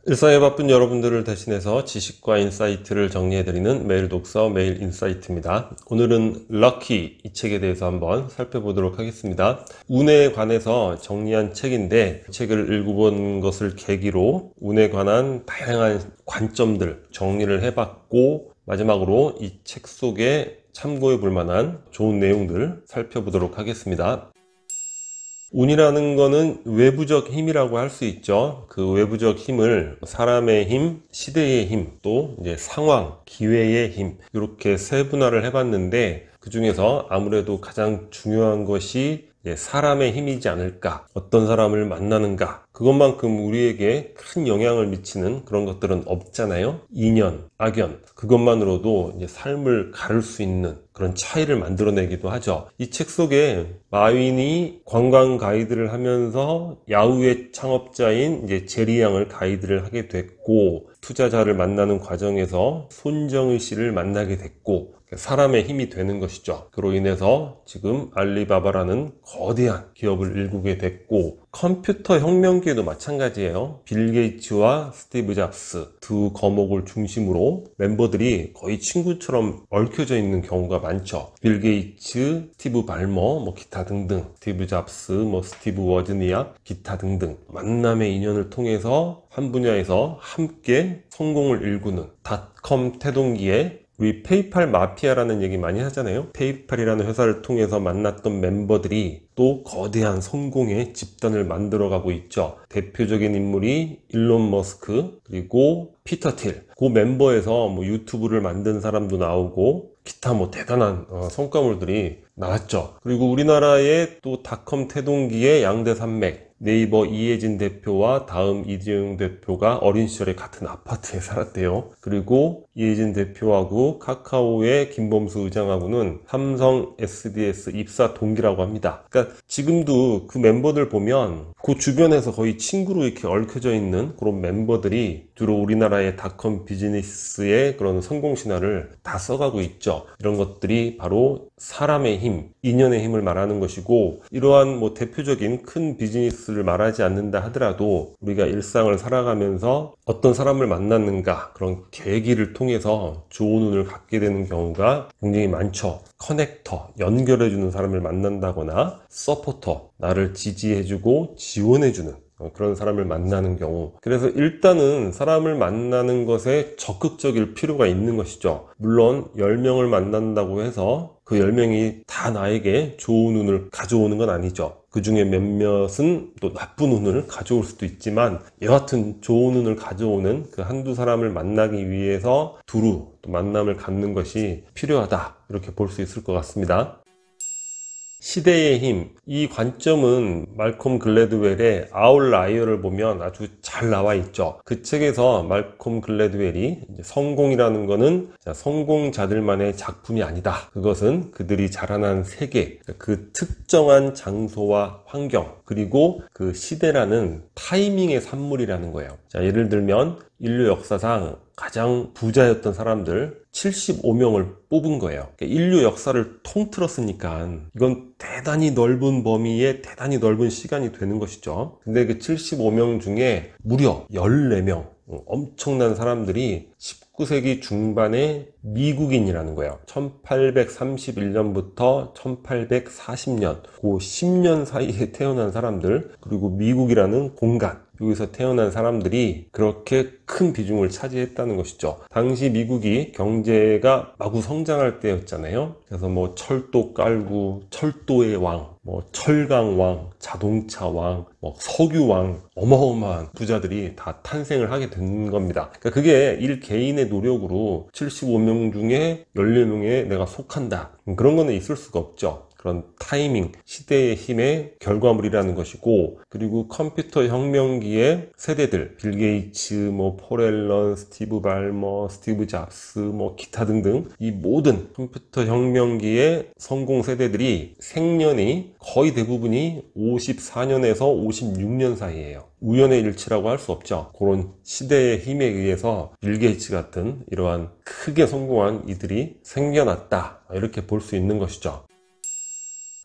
일상에 바쁜 여러분들을 대신해서 지식과 인사이트를 정리해드리는 매일 독서 매일 인사이트입니다. 오늘은 럭키 이 책에 대해서 한번 살펴보도록 하겠습니다. 운에 관해서 정리한 책인데 책을 읽어본 것을 계기로 운에 관한 다양한 관점들 정리를 해봤고 마지막으로 이 책 속에 참고해 볼 만한 좋은 내용들 살펴보도록 하겠습니다. 운이라는 거는 외부적 힘이라고 할 수 있죠. 그 외부적 힘을 사람의 힘, 시대의 힘, 또 이제 상황, 기회의 힘 이렇게 세분화를 해봤는데 그 중에서 아무래도 가장 중요한 것이 사람의 힘이지 않을까, 어떤 사람을 만나는가, 그것만큼 우리에게 큰 영향을 미치는 그런 것들은 없잖아요. 인연, 악연, 그것만으로도 이제 삶을 가를 수 있는 그런 차이를 만들어내기도 하죠. 이 책 속에 마윈이 관광 가이드를 하면서 야후의 창업자인 이제 제리 양을 가이드를 하게 됐고, 투자자를 만나는 과정에서 손정의 씨를 만나게 됐고, 사람의 힘이 되는 것이죠. 그로 인해서 지금 알리바바라는 거대한 기업을 일구게 됐고, 컴퓨터 혁명기에도 마찬가지예요. 빌 게이츠와 스티브 잡스 두 거목을 중심으로 멤버들이 거의 친구처럼 얽혀져 있는 경우가 많죠. 빌 게이츠, 스티브 발머, 기타 등등, 스티브 잡스, 스티브 워즈니악, 기타 등등 만남의 인연을 통해서 한 분야에서 함께 성공을 일구는 닷컴 태동기에 우리 페이팔 마피아라는 얘기 많이 하잖아요. 페이팔이라는 회사를 통해서 만났던 멤버들이 또 거대한 성공의 집단을 만들어가고 있죠. 대표적인 인물이 일론 머스크, 그리고 피터 틸. 그 멤버에서 유튜브를 만든 사람도 나오고 기타 대단한 성과물들이 나왔죠. 그리고 우리나라의 또 닷컴 태동기의 양대 산맥, 네이버 이해진 대표와 다음 이재용 대표가 어린 시절에 같은 아파트에 살았대요. 그리고 이해진 대표하고 카카오의 김범수 의장하고는 삼성 SDS 입사 동기라고 합니다. 그러니까 지금도 그 멤버들 보면 그 주변에서 거의 친구로 이렇게 얽혀져 있는 그런 멤버들이 주로 우리나라의 닷컴 비즈니스의 그런 성공 신화를 다 써가고 있죠. 이런 것들이 바로 사람의 힘, 인연의 힘을 말하는 것이고, 이러한 대표적인 큰 비즈니스를 말하지 않는다 하더라도 우리가 일상을 살아가면서 어떤 사람을 만났는가, 그런 계기를 통해서 좋은 운을 갖게 되는 경우가 굉장히 많죠. 커넥터, 연결해주는 사람을 만난다거나 서포터, 나를 지지해주고 지원해주는 그런 사람을 만나는 경우. 그래서 일단은 사람을 만나는 것에 적극적일 필요가 있는 것이죠. 물론 10명을 만난다고 해서 그 10명이 다 나에게 좋은 운을 가져오는 건 아니죠. 그 중에 몇몇은 또 나쁜 운을 가져올 수도 있지만, 여하튼 좋은 운을 가져오는 그 한두 사람을 만나기 위해서 두루 또 만남을 갖는 것이 필요하다, 이렇게 볼 수 있을 것 같습니다. 시대의 힘, 이 관점은 말콤 글래드웰의 아웃라이어를 보면 아주 잘 나와 있죠. 그 책에서 말콤 글래드웰이 성공이라는 것은 성공자들만의 작품이 아니다. 그것은 그들이 자라난 세계, 그 특정한 장소와 환경, 그리고 그 시대라는 타이밍의 산물이라는 거예요. 예를 들면 인류 역사상 가장 부자였던 사람들 75명을 뽑은 거예요. 인류 역사를 통틀었으니까 이건 대단히 넓은 범위에 대단히 넓은 시간이 되는 것이죠. 근데 그 75명 중에 무려 14명, 엄청난 사람들이 19세기 중반에 미국인이라는 거예요. 1831년부터 1840년, 그 10년 사이에 태어난 사람들, 그리고 미국이라는 공간, 여기서 태어난 사람들이 그렇게 큰 비중을 차지했다는 것이죠. 당시 미국이 경제가 마구 성장할 때였잖아요. 그래서 철도 깔고, 철도의 왕, 철강 왕, 자동차 왕, 석유 왕, 어마어마한 부자들이 다 탄생을 하게 된 겁니다. 그러니까 그게 개인의 노력으로 75명 중에 14명에 내가 속한다, 그런 거는 있을 수가 없죠. 그런 타이밍, 시대의 힘의 결과물이라는 것이고, 그리고 컴퓨터 혁명기의 세대들, 빌 게이츠, 폴 앨런, 스티브 발머, 스티브 잡스, 기타 등등 이 모든 컴퓨터 혁명기의 성공 세대들이 생년이 거의 대부분이 54년에서 56년 사이예요. 우연의 일치라고 할 수 없죠. 그런 시대의 힘에 의해서 빌 게이츠 같은 이러한 크게 성공한 이들이 생겨났다, 이렇게 볼 수 있는 것이죠.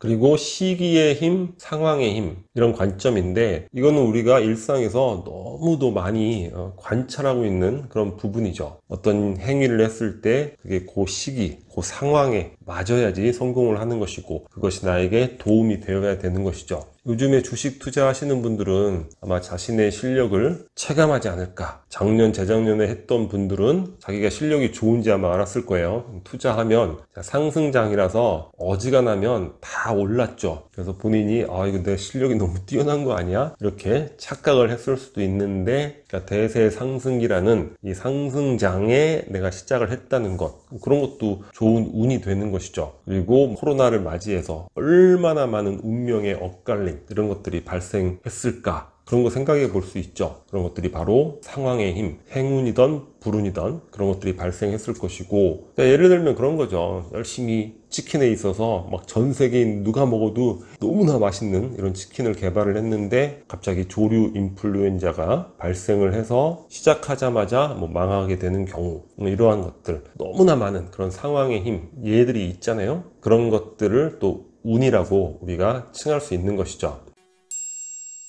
그리고 시기의 힘, 상황의 힘, 이런 관점인데, 이거는 우리가 일상에서 너무도 많이 관찰하고 있는 그런 부분이죠. 어떤 행위를 했을 때 그게 그 시기, 그 상황에 맞아야지 성공을 하는 것이고, 그것이 나에게 도움이 되어야 되는 것이죠. 요즘에 주식 투자하시는 분들은 아마 자신의 실력을 체감하지 않을까. 작년, 재작년에 했던 분들은 자기가 실력이 좋은지 아마 알았을 거예요. 투자하면 상승장이라서 어지간하면 다 올랐죠. 그래서 본인이 이거 내 실력이 너무 뛰어난 거 아니야? 이렇게 착각을 했을 수도 있는데, 그러니까 대세 상승기라는 이 상승장에 내가 시작을 했다는 것, 그런 것도 좋은 운이 되는 것이죠. 그리고 코로나를 맞이해서 얼마나 많은 운명의 엇갈림, 이런 것들이 발생했을까, 그런 거 생각해 볼 수 있죠. 그런 것들이 바로 상황의 힘, 행운이든 불운이든 그런 것들이 발생했을 것이고, 그러니까 예를 들면 그런 거죠. 열심히 치킨에 있어서 막 전 세계인 누가 먹어도 너무나 맛있는 이런 치킨을 개발을 했는데, 갑자기 조류 인플루엔자가 발생을 해서 시작하자마자 망하게 되는 경우, 이러한 것들, 너무나 많은 그런 상황의 힘, 예들이 있잖아요. 그런 것들을 또 운이라고 우리가 칭할 수 있는 것이죠.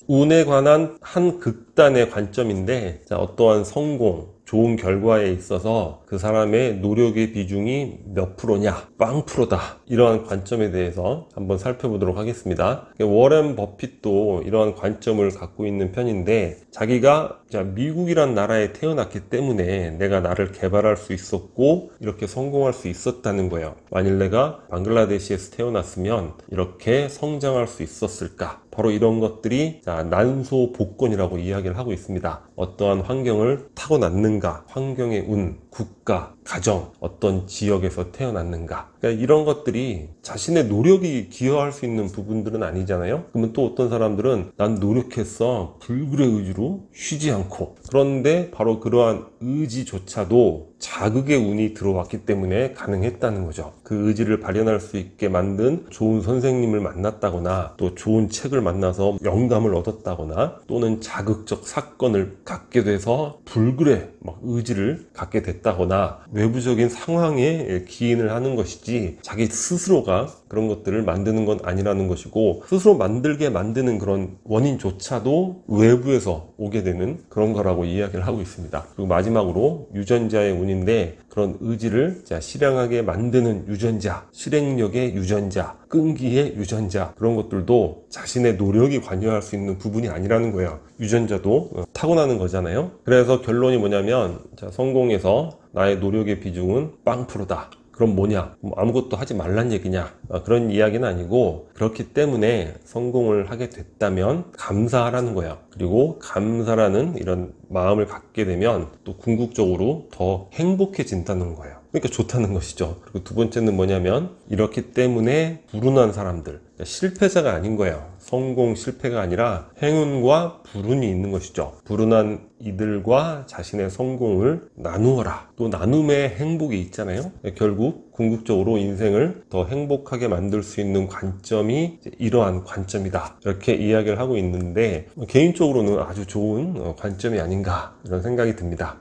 운에 관한 한 극단의 관점인데, 어떠한 성공, 좋은 결과에 있어서 그 사람의 노력의 비중이 몇 프로냐, 빵 프로다, 이러한 관점에 대해서 한번 살펴보도록 하겠습니다. 워렌 버핏도 이러한 관점을 갖고 있는 편인데, 자기가 미국이란 나라에 태어났기 때문에 내가 나를 개발할 수 있었고 이렇게 성공할 수 있었다는 거예요. 만일 내가 방글라데시에서 태어났으면 이렇게 성장할 수 있었을까? 바로 이런 것들이 난소복권이라고 이야기를 하고 있습니다. 어떠한 환경을 타고났는가, 환경의 운, 국가, 가정, 어떤 지역에서 태어났는가, 그러니까 이런 것들이 자신의 노력이 기여할 수 있는 부분들은 아니잖아요. 그러면 또 어떤 사람들은 난 노력했어, 불굴의 의지로 쉬지 않고, 그런데 바로 그러한 의지조차도 자극의 운이 들어왔기 때문에 가능했다는 거죠. 그 의지를 발현할 수 있게 만든 좋은 선생님을 만났다거나, 또 좋은 책을 만나서 영감을 얻었다거나, 또는 자극적 사건을 갖게 돼서 불굴의 의지를 갖게 됐다거나, 외부적인 상황에 기인을 하는 것이지 자기 스스로가 그런 것들을 만드는 건 아니라는 것이고, 스스로 만들게 만드는 그런 원인조차도 외부에서 오게 되는 그런 거라고 이야기를 하고 있습니다. 그리고 마지막으로 유전자의 운인데, 그런 의지를 실행하게 만드는 유전자, 실행력의 유전자, 끈기의 유전자, 그런 것들도 자신의 노력이 관여할 수 있는 부분이 아니라는 거예요. 유전자도 타고나는 거잖아요. 그래서 결론이 뭐냐면, 성공해서 나의 노력의 비중은 빵 프로다. 그럼 뭐냐? 아무것도 하지 말란 얘기냐? 그런 이야기는 아니고, 그렇기 때문에 성공을 하게 됐다면 감사하라는 거야. 그리고 감사라는 이런 마음을 갖게 되면 또 궁극적으로 더 행복해진다는 거예요. 그러니까 좋다는 것이죠. 그리고 두 번째는 뭐냐면, 이렇기 때문에 불운한 사람들, 실패자가 아닌 거예요. 성공, 실패가 아니라 행운과 불운이 있는 것이죠. 불운한 이들과 자신의 성공을 나누어라. 또 나눔의 행복이 있잖아요. 결국 궁극적으로 인생을 더 행복하게 만들 수 있는 관점이 이러한 관점이다, 이렇게 이야기를 하고 있는데, 개인적으로는 아주 좋은 관점이 아닌가, 이런 생각이 듭니다.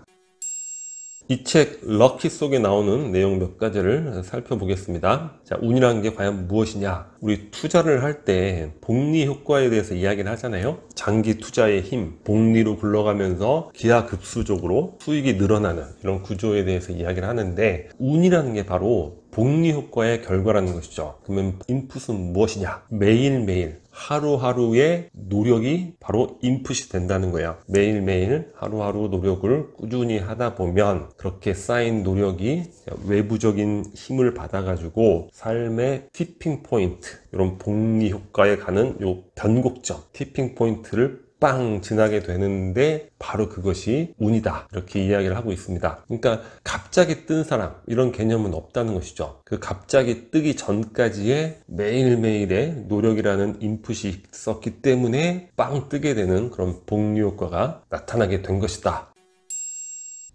이 책 럭키 속에 나오는 내용 몇 가지를 살펴보겠습니다. 운이라는 게 과연 무엇이냐? 우리 투자를 할 때 복리 효과에 대해서 이야기를 하잖아요. 장기 투자의 힘, 복리로 굴러가면서 기하급수적으로 수익이 늘어나는 이런 구조에 대해서 이야기를 하는데, 운이라는 게 바로 복리 효과의 결과라는 것이죠. 그러면 인풋은 무엇이냐? 매일매일 하루하루의 노력이 바로 인풋이 된다는 거예요. 매일매일 하루하루 노력을 꾸준히 하다 보면 그렇게 쌓인 노력이 외부적인 힘을 받아가지고 삶의 티핑 포인트, 이런 복리 효과에 가는 요 변곡점, 티핑 포인트를 빵 지나게 되는데, 바로 그것이 운이다, 이렇게 이야기를 하고 있습니다. 그러니까 갑자기 뜬 사람, 이런 개념은 없다는 것이죠. 그 갑자기 뜨기 전까지의 매일매일의 노력이라는 인풋이 있었기 때문에 빵 뜨게 되는 그런 복리 효과가 나타나게 된 것이다.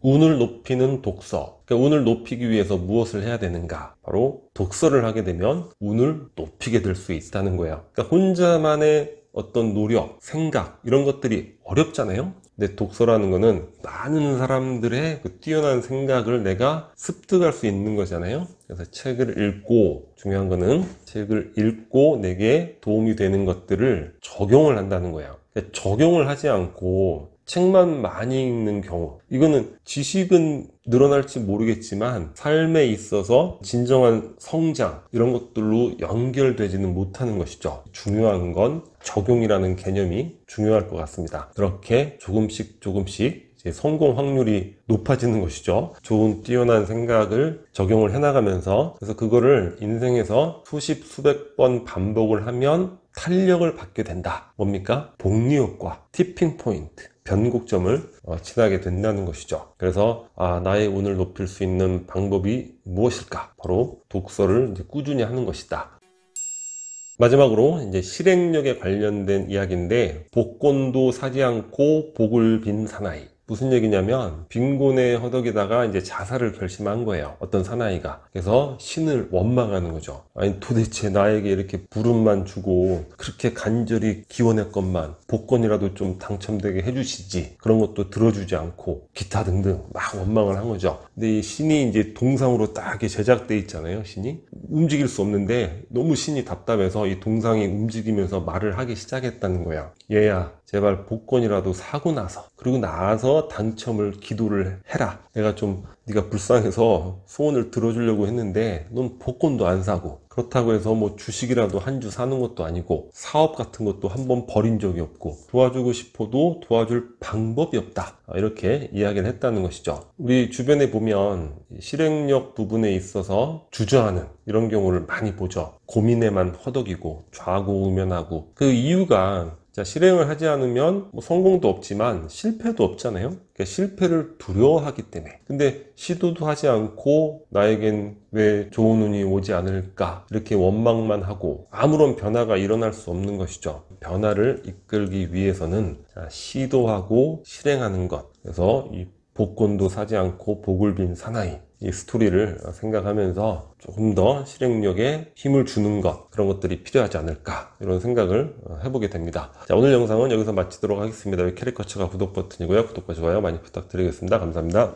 운을 높이는 독서. 그러니까 운을 높이기 위해서 무엇을 해야 되는가? 바로 독서를 하게 되면 운을 높이게 될 수 있다는 거예요. 그러니까 혼자만의 어떤 노력, 생각, 이런 것들이 어렵잖아요. 근데 독서라는 거는 많은 사람들의 그 뛰어난 생각을 내가 습득할 수 있는 거잖아요. 그래서 책을 읽고, 중요한 거는 책을 읽고 내게 도움이 되는 것들을 적용을 한다는 거예요. 그러니까 적용을 하지 않고 책만 많이 읽는 경우, 이거는 지식은 늘어날지 모르겠지만 삶에 있어서 진정한 성장, 이런 것들로 연결되지는 못하는 것이죠. 중요한 건 적용이라는 개념이 중요할 것 같습니다. 그렇게 조금씩 이제 성공 확률이 높아지는 것이죠. 좋은 뛰어난 생각을 적용을 해나가면서, 그래서 그거를 인생에서 수십 수백 번 반복을 하면 탄력을 받게 된다. 뭡니까? 복리효과, 티핑 포인트, 변곡점을 지나게 된다는 것이죠. 그래서 나의 운을 높일 수 있는 방법이 무엇일까? 바로 독서를 이제 꾸준히 하는 것이다. 마지막으로 이제 실행력에 관련된 이야기인데, 복권도 사지 않고 복을 빈 사나이. 무슨 얘기냐면, 빈곤의 허덕에다가 이제 자살을 결심한 거예요. 어떤 사나이가. 그래서 신을 원망하는 거죠. 아니, 도대체 나에게 이렇게 부름만 주고 그렇게 간절히 기원했건만 복권이라도 좀 당첨되게 해주시지. 그런 것도 들어주지 않고 기타 등등 막 원망을 한 거죠. 근데 이 신이 이제 동상으로 딱 이렇게 제작돼 있잖아요. 신이 움직일 수 없는데 너무 신이 답답해서 이 동상이 움직이면서 말을 하기 시작했다는 거야. 얘야, 제발 복권이라도 사고 나서, 그리고 나서 당첨을 기도를 해라. 내가 좀 네가 불쌍해서 소원을 들어주려고 했는데 넌 복권도 안 사고, 그렇다고 해서 뭐 주식이라도 한 주 사는 것도 아니고 사업 같은 것도 한번 벌인 적이 없고 도와주고 싶어도 도와줄 방법이 없다. 이렇게 이야기를 했다는 것이죠. 우리 주변에 보면 실행력 부분에 있어서 주저하는 이런 경우를 많이 보죠. 고민에만 허덕이고 좌고우면하고, 그 이유가 실행을 하지 않으면 뭐 성공도 없지만 실패도 없잖아요. 그러니까 실패를 두려워하기 때문에. 근데 시도도 하지 않고 나에겐 왜 좋은 운이 오지 않을까, 이렇게 원망만 하고 아무런 변화가 일어날 수 없는 것이죠. 변화를 이끌기 위해서는 시도하고 실행하는 것. 그래서 이 복권도 사지 않고 복을 빈 사나이, 이 스토리를 생각하면서 조금 더 실행력에 힘을 주는 것, 그런 것들이 필요하지 않을까, 이런 생각을 해보게 됩니다. 자, 오늘 영상은 여기서 마치도록 하겠습니다. 캐릭커처가 구독 버튼이고요. 구독과 좋아요 많이 부탁드리겠습니다. 감사합니다.